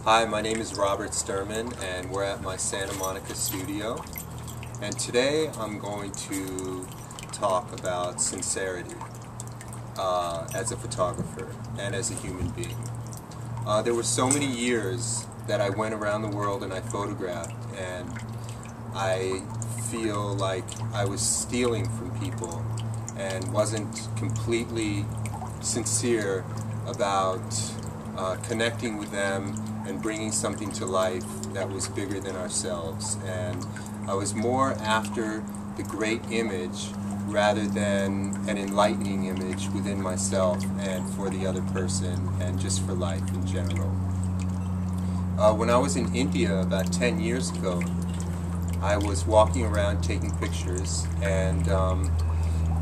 Hi, my name is Robert Sturman and we're at my Santa Monica studio, and today I'm going to talk about sincerity as a photographer and as a human being. There were so many years that I went around the world and I photographed, and I feel like I was stealing from people and wasn't completely sincere about connecting with them and bringing something to life that was bigger than ourselves. And I was more after the great image rather than an enlightening image within myself and for the other person and just for life in general. When I was in India about 10 years ago, I was walking around taking pictures, and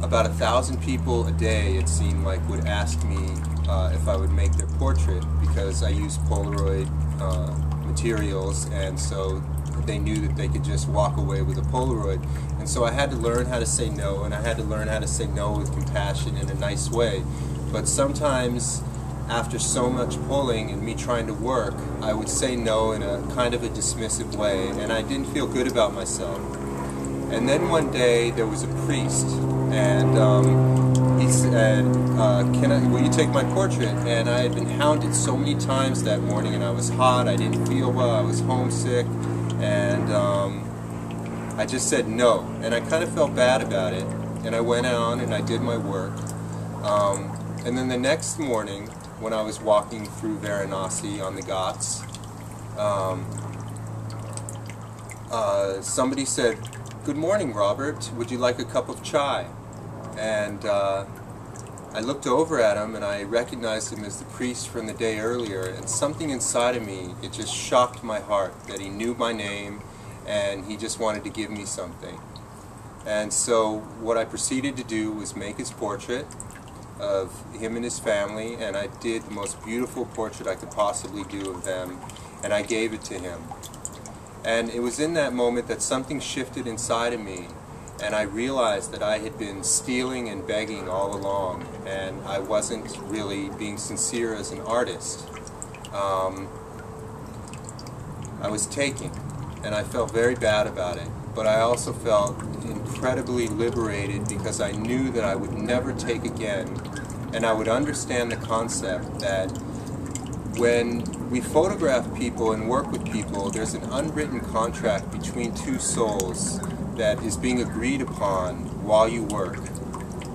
about 1,000 people a day, it seemed like, would ask me if I would make their portrait, because I use Polaroid materials, and so they knew that they could just walk away with a Polaroid. And so I had to learn how to say no, and I had to learn how to say no with compassion in a nice way. But sometimes, after so much pulling and me trying to work, I would say no in a kind of a dismissive way, and I didn't feel good about myself. And then one day there was a priest, and he said, will you take my portrait? And I had been hounded so many times that morning, and I was hot, I didn't feel well, I was homesick, and I just said no. And I kind of felt bad about it, and I went on and I did my work. And then the next morning, when I was walking through Varanasi on the Ghats, somebody said, "Good morning, Robert, would you like a cup of chai?" And I looked over at him and I recognized him as the priest from the day earlier, and something inside of me, it just shocked my heart that he knew my name and he just wanted to give me something. And so what I proceeded to do was make his portrait of him and his family, and I did the most beautiful portrait I could possibly do of them, and I gave it to him. And it was in that moment that something shifted inside of me, and I realized that I had been stealing and begging all along, and I wasn't really being sincere as an artist. I was taking, and I felt very bad about it, but I also felt incredibly liberated because I knew that I would never take again, and I would understand the concept that when we photograph people and work with people, there's an unwritten contract between two souls that is being agreed upon while you work.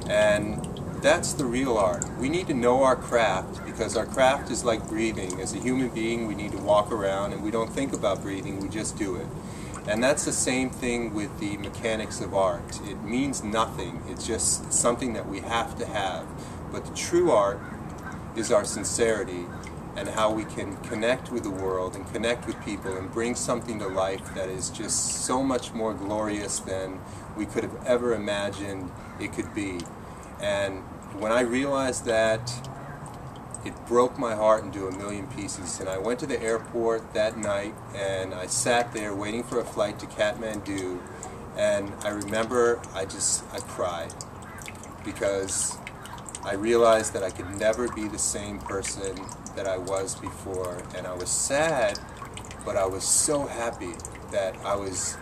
And that's the real art. We need to know our craft, because our craft is like breathing. As a human being, we need to walk around and we don't think about breathing, we just do it. And that's the same thing with the mechanics of art. It means nothing. It's just something that we have to have. But the true art is our sincerity, and how we can connect with the world and connect with people and bring something to life that is just so much more glorious than we could have ever imagined it could be. And when I realized that, it broke my heart into a million pieces. And I went to the airport that night and I sat there waiting for a flight to Kathmandu, and I remember I cried, because I realized that I could never be the same person that I was before. And I was sad, but I was so happy that I was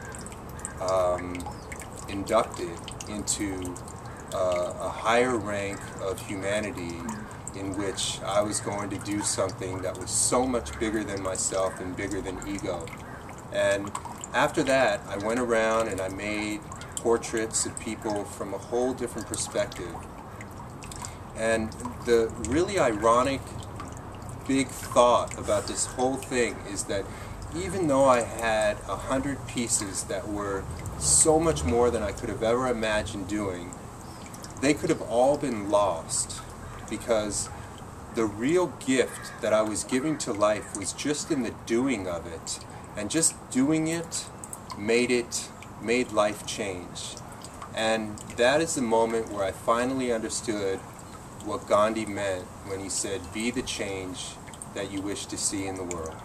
inducted into a higher rank of humanity, in which I was going to do something that was so much bigger than myself and bigger than ego. And after that, I went around and I made portraits of people from a whole different perspective. And the really ironic big thought about this whole thing is that even though I had 100 pieces that were so much more than I could have ever imagined doing, they could have all been lost, because the real gift that I was giving to life was just in the doing of it, and just doing it made life change. And that is the moment where I finally understood what Gandhi meant when he said, "Be the change that you wish to see in the world."